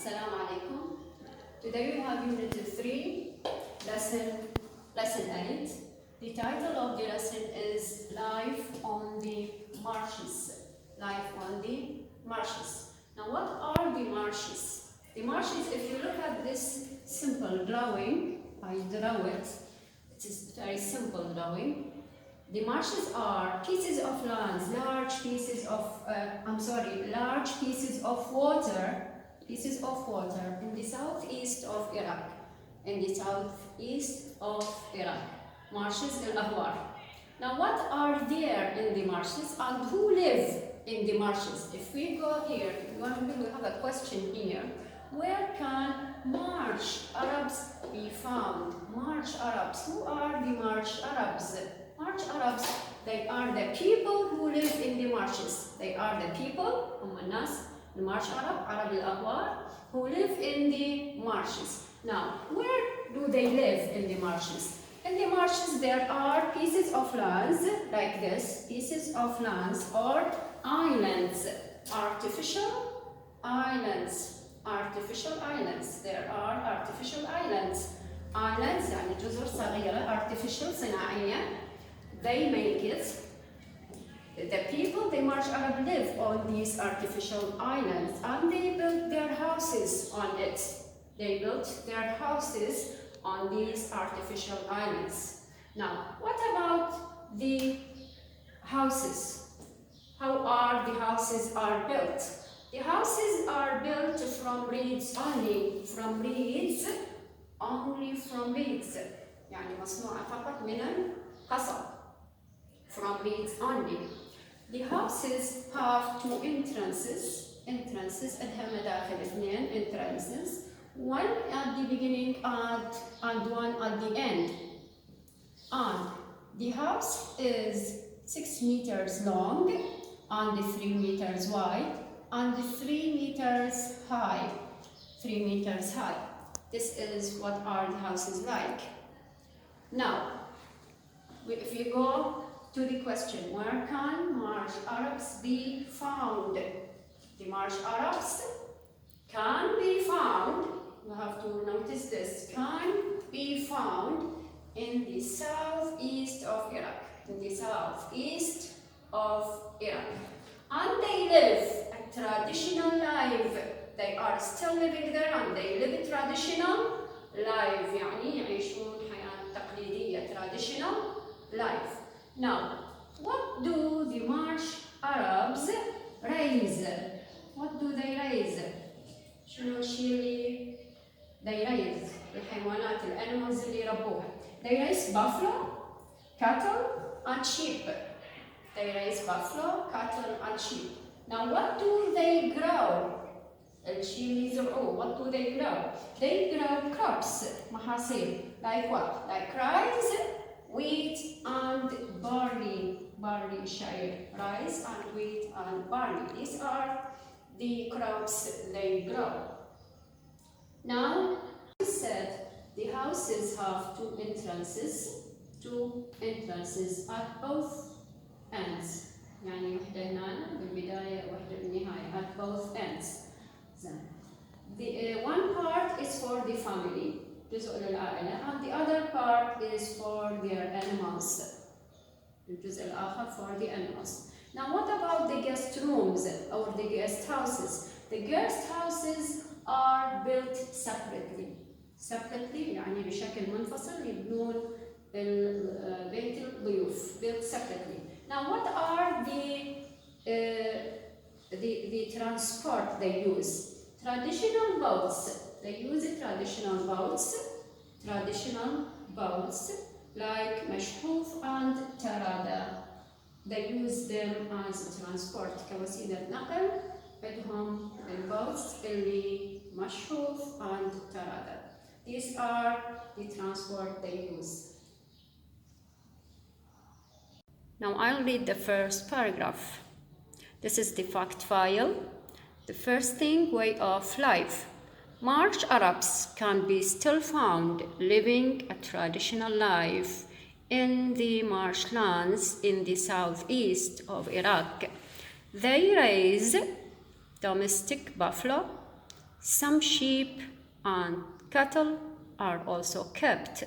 Assalamu alaikum. Today we have Unit 3, Lesson 8. The title of the lesson is Life on the Marshes. Life on the Marshes. Now what are the marshes? The marshes, if you look at this simple drawing, I draw it. It is very simple drawing. The marshes are pieces of land, large pieces of water in the southeast of Iraq. Marshes al-Ahwar. Now what are there in the marshes and who live in the marshes? If we go here, we have a question here. Where can Marsh Arabs be found? Marsh Arabs. Who are the Marsh Arabs? Marsh Arabs, they are the people who live in the marshes. They are the people, the Marsh Arab, Arab al-Ahwar, who live in the marshes. Now, where do they live in the marshes? In the marshes, there are pieces of lands like this, pieces of lands or islands, artificial islands. There are artificial islands. Islands يعني جزر صغيرة, artificial صناعية. They make it. The people, the Marsh Arab, live on these artificial islands and they built their houses on it. They built their houses on these artificial islands. Now, what about the houses? How are the houses built? The houses are built from reeds only. يعني مصنوعة فقط من القصب. From reeds only. The houses have two entrances. عندها مداخل اثنين, entrances. One at the beginning and one at the end. And the house is 6 meters long and 3 meters wide and 3 meters high. 3 meters high. This is what are the houses like. Now, if you go to the question, where can Marsh Arabs be found? The Marsh Arabs can be found, you have to notice this, can be found in the southeast of Iraq. And they live a traditional life. They are still living there and they live a traditional life. يعني يعيشون حياة تقليدية, traditional life. Now, what do the Marsh Arabs raise? What do they raise? شنو الشيء اللي they raise? الحيوانات, الانيمالز اللي يربوها. They raise buffalo, cattle and sheep. They raise buffalo, cattle and sheep. Now, what do they grow? الشيء اللي يزرعوه. What do they grow? They grow crops, محاصيل. Like what? Like rice, wheat and barley. Rice and wheat and barley. These are the crops they grow. Now, we said the houses have two entrances at both ends. يعني واحدة هنا بالبداية واحدة بالنهاية, at both ends. The one part is for the family, جزء للعائلة, and the other part is for their animals. الجزء الآخر for the animals. Now what about the guest rooms or the guest houses? The guest houses are built separately. يعني بشكل منفصل يبنون بيت الضيوف, built separately. Now what are the transport they use? Traditional boats. They use traditional boats like مشحوف and tarada. They use them as transport كوسيلة نقل. عندهم الboats اللي مشحوف and tarada. These are the transport they use. Now I'll read the first paragraph. This is the fact file. The first thing, way of life. Marsh Arabs can be still found living a traditional life in the marshlands in the southeast of Iraq. They raise domestic buffalo, Some sheep and cattle are also kept.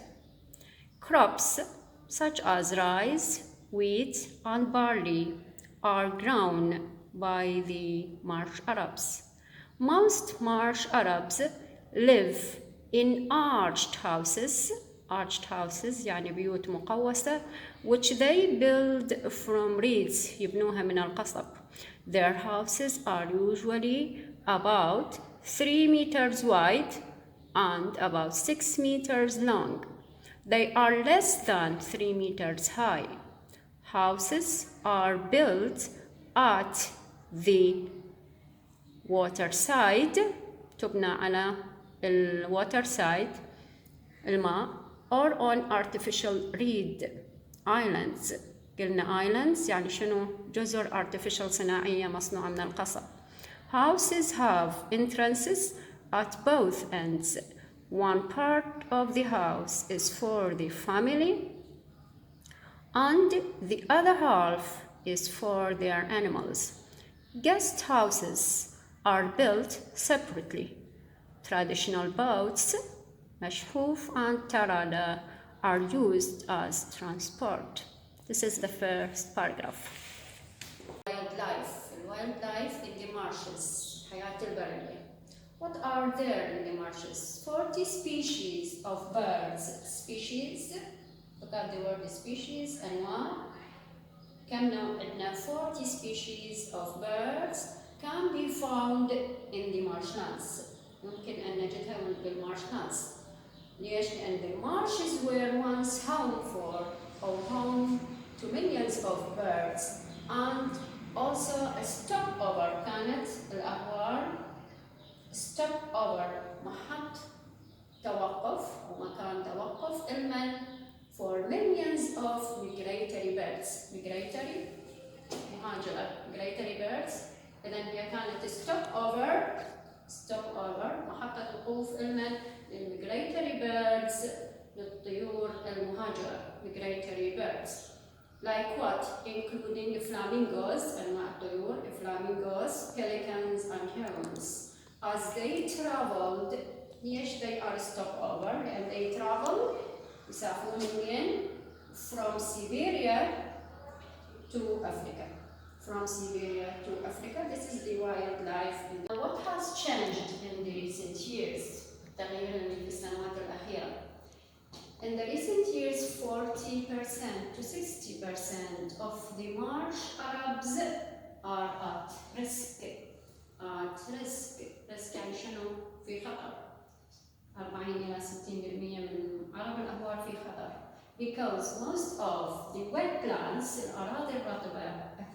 Crops such as rice, wheat, and barley are grown by the Marsh Arabs. Most Marsh Arabs live in arched houses يعني بيوت مقوسة which they build from reeds يبنوها من القصب. Their houses are usually about 3 meters wide and about 6 meters long. They are less than 3 meters high. Houses are built at the waterside تبنى على waterside الماء or on artificial reed islands. قلنا islands يعني شنو؟ جزر artificial صناعية مصنوعة من القصب. Houses have entrances at both ends. One part of the house is for the family and the other half is for their animals. Guest houses are built separately. Traditional boats, مشحوف and tarada, are used as transport. This is the first paragraph. Wildlife in the marshes, حياة البرية. What are there in the marshes? 40 species of birds. Species, look at the word species, أنواع. كم نوع؟ عندنا 40 species of birds can be found in the marshlands. ممكن أن نجدها بالmarshlands. ليش؟ لأن the marshes were once home for or home to millions of birds and also a stopover. كانت الأهوار stopover محط توقف ومكان توقف لمن for millions of migratory birds. Migratory مهاجرة migratory birds. إذن هي كانت stopover محطة وقوف لمن migratory birds للطيور المهاجرة migratory birds. Like what? Including flamingos أنواع الطيور flamingos, pelicans and herons. As they traveled, ليش they are stopover؟ لأن they travel يسافرون منين؟ From Siberia to Africa. From Siberia to Africa. This is the wildlife. What has changed in the recent years? التغيير اللي في السنوات الأخيرة. In the recent years, 40% to 60% of the Marsh Arabs are at risk. risk يعني شنو؟ في خطر. 40 إلى 60% من عرب الأهوار في خطر. Because most of the wetlands الأراضي الرطبة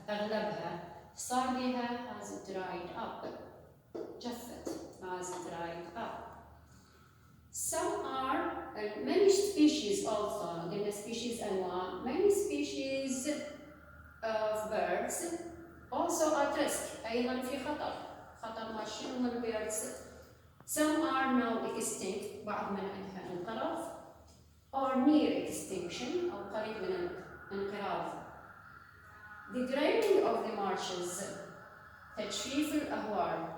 أغلبها صار بها has dried up. جفت has dried up. Some are many species also. In the species أنواع many species of birds also at risk. أيضا في خطر. خطر ما شنو من birds. Some are now extinct. بعض منها انقرض. Or near extinction أو قريب من الانقراض. The draining of the marshes. تجفيف الأهوار.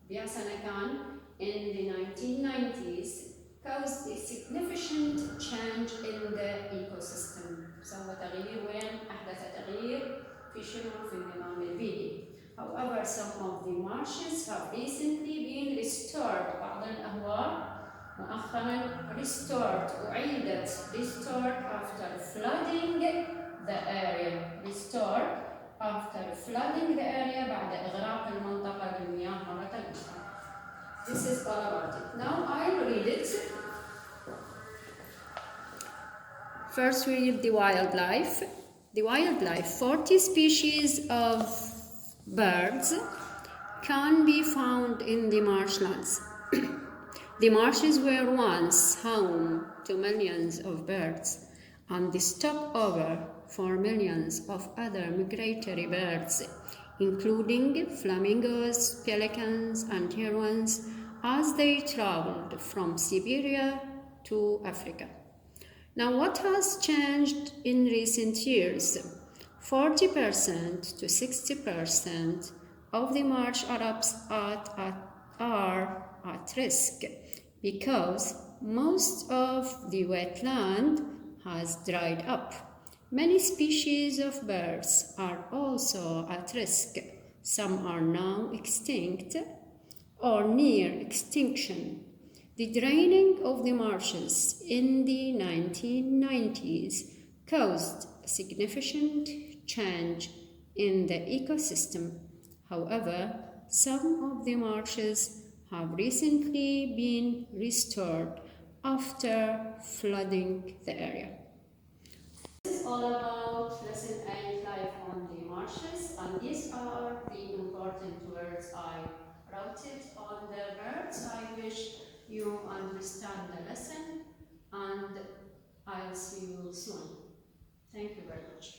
بها سنة كان in the 1990s caused a significant change in the ecosystem. سوى تغيير وين؟ أحدث تغيير في شنو؟ في النظام البيئي. However, some of the marshes have recently been restored. بعض الأهوار مؤخراً restored أعيدت restored after flooding the area. Restored after flooding the area بعد إغراق المنطقة بالمياه مرة أخرى. This is all about it. Now I'll read it. First we read the wildlife. The wildlife, 40 species of birds can be found in the marshlands. The marshes were once home to millions of birds and the stopover for millions of other migratory birds, including flamingos, pelicans, and herons, as they traveled from Siberia to Africa. Now, what has changed in recent years? 40% to 60% of the Marsh Arabs are at risk because most of the wetland has dried up. Many species of birds are also at risk. Some are now extinct or near extinction. The draining of the marshes in the 1990s caused a significant change in the ecosystem. However, some of the marshes have recently been restored after flooding the area. This is all about lesson 8, life on the marshes, and these are the important words I wrote it on the birds. I wish you understand the lesson, and I'll see you soon. Thank you very much.